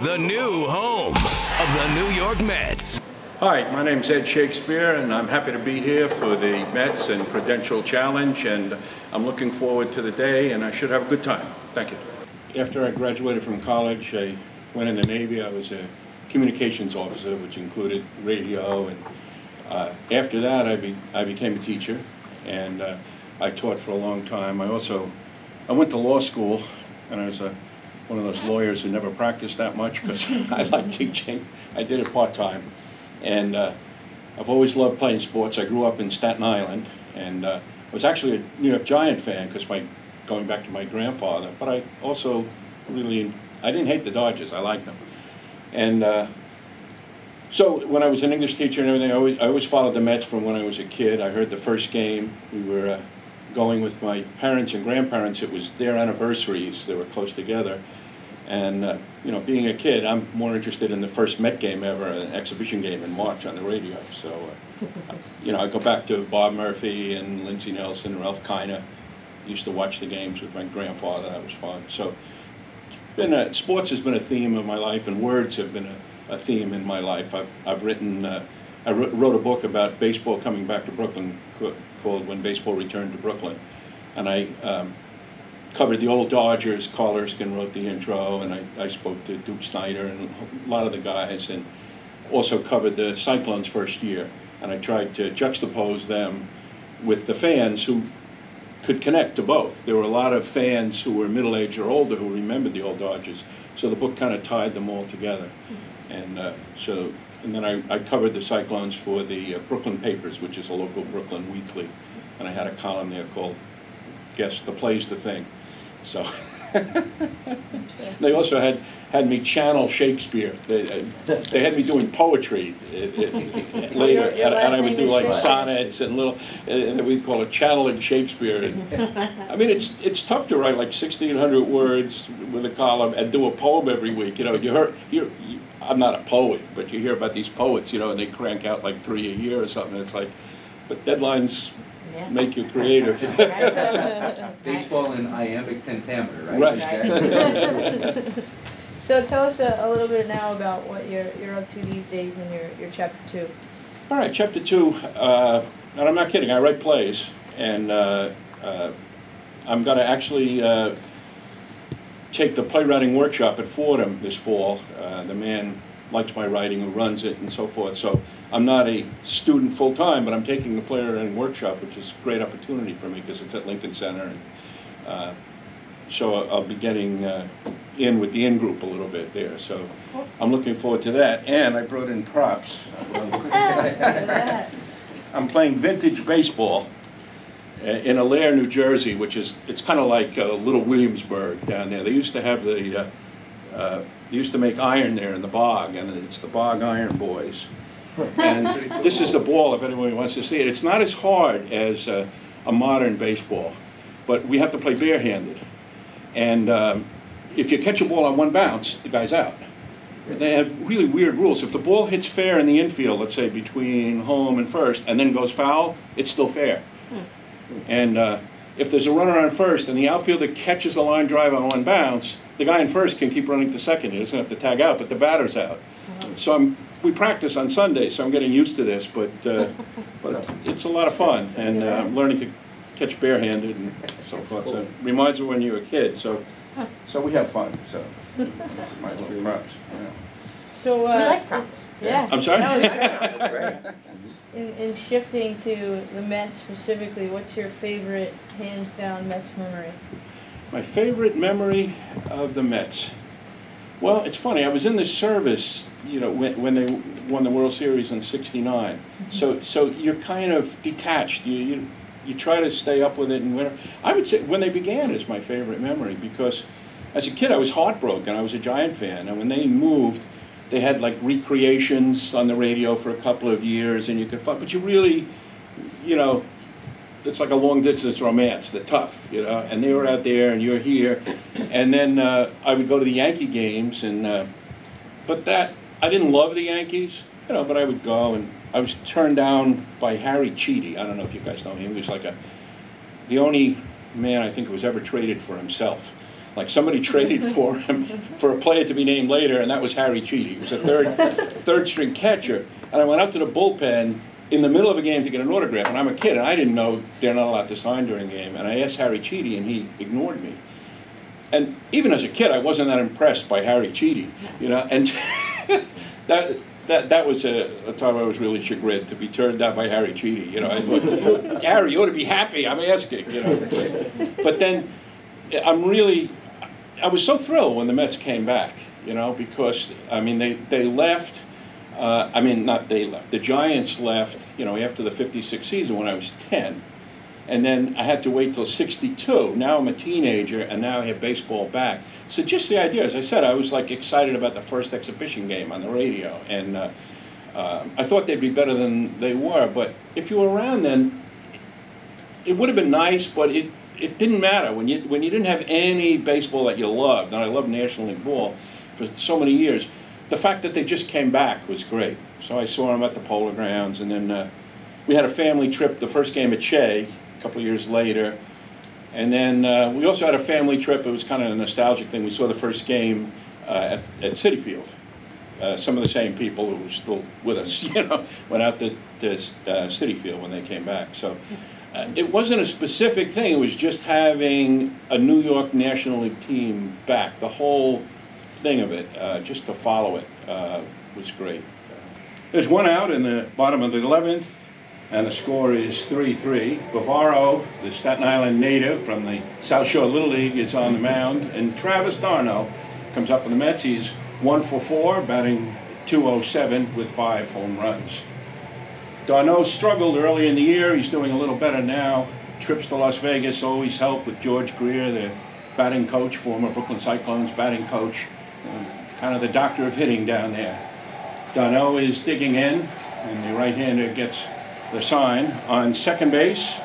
the new home of the New York Mets. Hi, my name's Ed Shakespeare, and I'm happy to be here for the Mets and Prudential Challenge, and I'm looking forward to the day, and I should have a good time. Thank you. After I graduated from college, I went in the Navy. I was a communications officer, which included radio, and after that I became a teacher, and I taught for a long time. I went to law school, and I was one of those lawyers who never practiced that much because I like teaching. I did it part-time. And I've always loved playing sports. I grew up in Staten Island, and I was actually a New York Giant fan because going back to my grandfather. But I also I didn't hate the Dodgers. I liked them. And so when I was an English teacher and everything, I always followed the Mets from when I was a kid. I heard the first game. We were going with my parents and grandparents. It was their anniversaries. They were close together. And, you know, being a kid, I'm more interested in the first Met game ever, an exhibition game in March on the radio. So, you know, I go back to Bob Murphy and Lindsey Nelson and Ralph Kiner. Used to watch the games with my grandfather. That was fun. So sports has been a theme of my life, and words have been a theme in my life. I've written, I wrote a book about baseball coming back to Brooklyn called When Baseball Returned to Brooklyn. And I covered the old Dodgers. Carl Erskine wrote the intro, and I spoke to Duke Snyder and a lot of the guys, and also covered the Cyclones' first year. And I tried to juxtapose them with the fans who could connect to both. There were a lot of fans who were middle-aged or older who remembered the old Dodgers, so the book kind of tied them all together. And then I covered the Cyclones for the Brooklyn Papers, which is a local Brooklyn weekly, and I had a column there called "Guess the Play's the Thing." So they also had me channel Shakespeare. They had me doing poetry later, and I would do like sonnets and we call it channeling Shakespeare. I mean, it's tough to write like 1,600 words with a column and do a poem every week. You know, I'm not a poet, but you hear about these poets, you know, and they crank out like 3 a year or something. It's like, but deadlines make you creative. Baseball in iambic pentameter, right? Right. So tell us a little bit now about what you're up to these days in your chapter 2. All right, chapter 2, and I'm not kidding, I write plays, and I'm going to actually take the playwriting workshop at Fordham this fall. The man likes my writing, who runs it, and so forth. So I'm not a student full-time, but I'm taking the playwriting workshop, which is a great opportunity for me because it's at Lincoln Center. And so I'll be getting in with the in-group a little bit there. So I'm looking forward to that. And I brought in props. I'm playing vintage baseball in Allaire, New Jersey, it's kind of like Little Williamsburg down there. They used to have they used to make iron there in the bog, and it's the Bog Iron Boys. And this is the ball, if anyone wants to see it. It's not as hard as a modern baseball, but we have to play barehanded. And if you catch a ball on one bounce, the guy's out. They have really weird rules. If the ball hits fair in the infield, let's say between home and first, and then goes foul, it's still fair. And if there's a runner on first and the outfielder catches a line drive on one bounce, the guy in first can keep running to second. He doesn't have to tag out, but the batter's out. So we practice on Sundays, so I'm getting used to this, but it's a lot of fun, and I'm learning to catch barehanded and so forth. So it reminds me when you were a kid, so we have fun. So my little props. Yeah. So we like props. Yeah. I'm sorry? That's great. In shifting to the Mets specifically, what's your favorite, hands down, Mets memory? My favorite memory of the Mets. Well, it's funny. I was in the service, you know, when they won the World Series in '69. So you're kind of detached. You try to stay up with it, and whatever. I would say when they began is my favorite memory because, as a kid, I was heartbroken. I was a Giant fan, and when they moved, they had like recreations on the radio for a couple of years, and you could find, but you really, you know, it's like a long distance romance. They're tough, you know, and they were out there and you're here. And then I would go to the Yankee games, and but I didn't love the Yankees, you know, but I would go, and I was turned down by Harry Cheedy. I don't know if you guys know him. He was like the only man I think who was ever traded for himself. Like somebody traded for him for a player to be named later, and that was Harry Cheedy. He was a third string catcher. And I went out to the bullpen in the middle of a game to get an autograph, and I'm a kid, and I didn't know they're not allowed to sign during the game. And I asked Harry Cheedy, and he ignored me. And even as a kid, I wasn't that impressed by Harry Cheedy, you know. And that was a time I was really chagrined to be turned down by Harry Cheedy. You know, I thought, Harry, you ought to be happy. I'm asking, you know. But then I was so thrilled when the Mets came back, you know, because I mean they left. I mean, not they left. The Giants left, you know, after the '56 season when I was 10. And then I had to wait till '62. Now I'm a teenager, and now I have baseball back. So just the idea, as I said, I was like excited about the first exhibition game on the radio, and I thought they'd be better than they were. But if you were around then, it would have been nice, but it didn't matter when you didn't have any baseball that you loved. And I loved National League ball for so many years. The fact that they just came back was great. So I saw them at the Polo Grounds, and then we had a family trip. The first game at Shea. A couple of years later, and then we also had a family trip. It was kind of a nostalgic thing. We saw the first game at Citi Field. Some of the same people who were still with us, you know, went out to Citi Field when they came back. So it wasn't a specific thing. It was just having a New York National League team back. The whole thing of it, just to follow it, was great. There's one out in the bottom of the 11th. And the score is 3-3. Bavaro, the Staten Island native from the South Shore Little League, is on the mound. And Travis d'Arnaud comes up in the Mets. He's 1 for 4, batting .207 with 5 home runs. d'Arnaud struggled early in the year. He's doing a little better now. Trips to Las Vegas always help with George Greer, the batting coach, former Brooklyn Cyclones batting coach. Kind of the doctor of hitting down there. d'Arnaud is digging in, and the right-hander gets the sign. On second base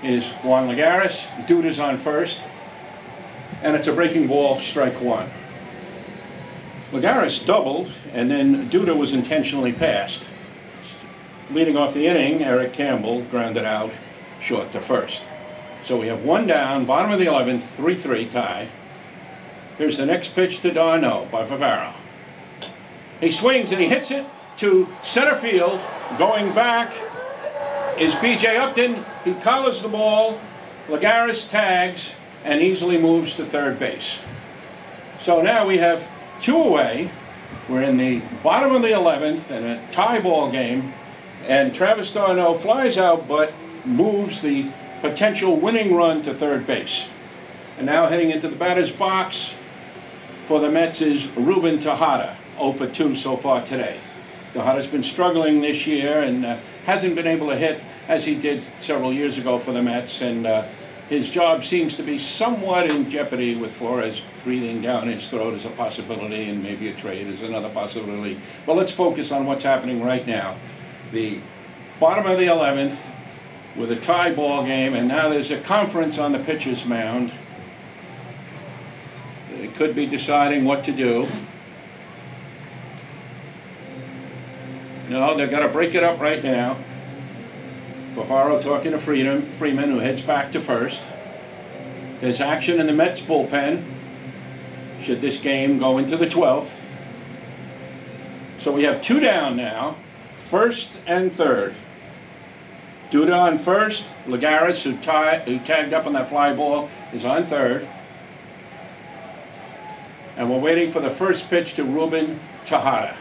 is Juan Lagares. Duda's on first. And it's a breaking ball, strike one. Lagares doubled, and then Duda was intentionally passed. Leading off the inning, Eric Campbell grounded out short to first. So we have one down, bottom of the 11th, 3-3 tie. Here's the next pitch to d'Arnaud by Bavaro. He swings and he hits it to center field. Going back is B.J. Upton. He collars the ball. Lagares tags and easily moves to third base. So now we have 2 away. We're in the bottom of the 11th in a tie ball game. And Travis d'Arnaud flies out but moves the potential winning run to third base. And now heading into the batter's box for the Mets is Ruben Tejada, 0 for 2 so far today. Tejada's been struggling this year and hasn't been able to hit as he did several years ago for the Mets, and his job seems to be somewhat in jeopardy with Flores breathing down his throat as a possibility, and maybe a trade is another possibility. But let's focus on what's happening right now. The bottom of the 11th with a tie ball game, and now there's a conference on the pitcher's mound. They could be deciding what to do. No, they've got to break it up right now. Bavaro talking to Freeman, who heads back to first. There's action in the Mets bullpen, should this game go into the 12th. So we have 2 down now, first and third. Duda on first. Lagares, who tagged up on that fly ball, is on third. And we're waiting for the first pitch to Ruben Tejada.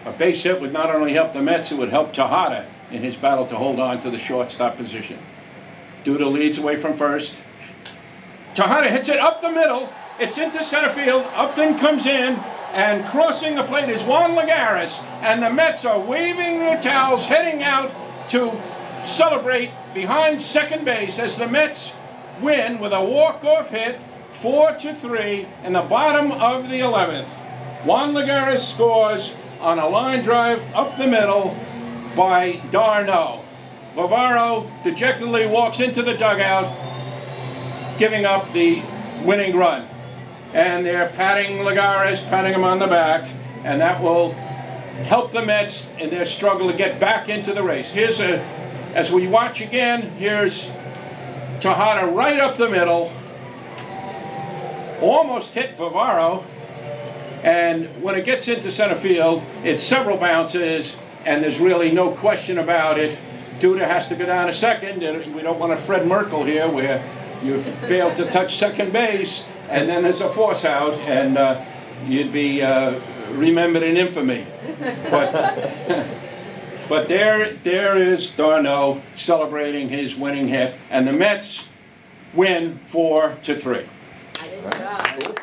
A base hit would not only help the Mets, it would help Tejada in his battle to hold on to the shortstop position. Duda leads away from first. Tejada hits it up the middle. It's into center field. Upton comes in, and crossing the plate is Juan Lagares. And the Mets are waving their towels, heading out to celebrate behind second base as the Mets win with a walk-off hit, 4-3 in the bottom of the 11th. Juan Lagares scores on a line drive up the middle by d'Arnaud. Bavaro dejectedly walks into the dugout, giving up the winning run. And they're patting Lagares, patting him on the back, and that will help the Mets in their struggle to get back into the race. Here's as we watch again, here's Tejada right up the middle. almost hit Vivaro, and when it gets into center field, it's several bounces, and there's really no question about it. Duda has to go down to second, and we don't want a Fred Merkle here where you fail to touch second base, and then there's a force out, and you'd be remembered in infamy. But there is d'Arnaud celebrating his winning hit, and the Mets win 4-3. Nice job.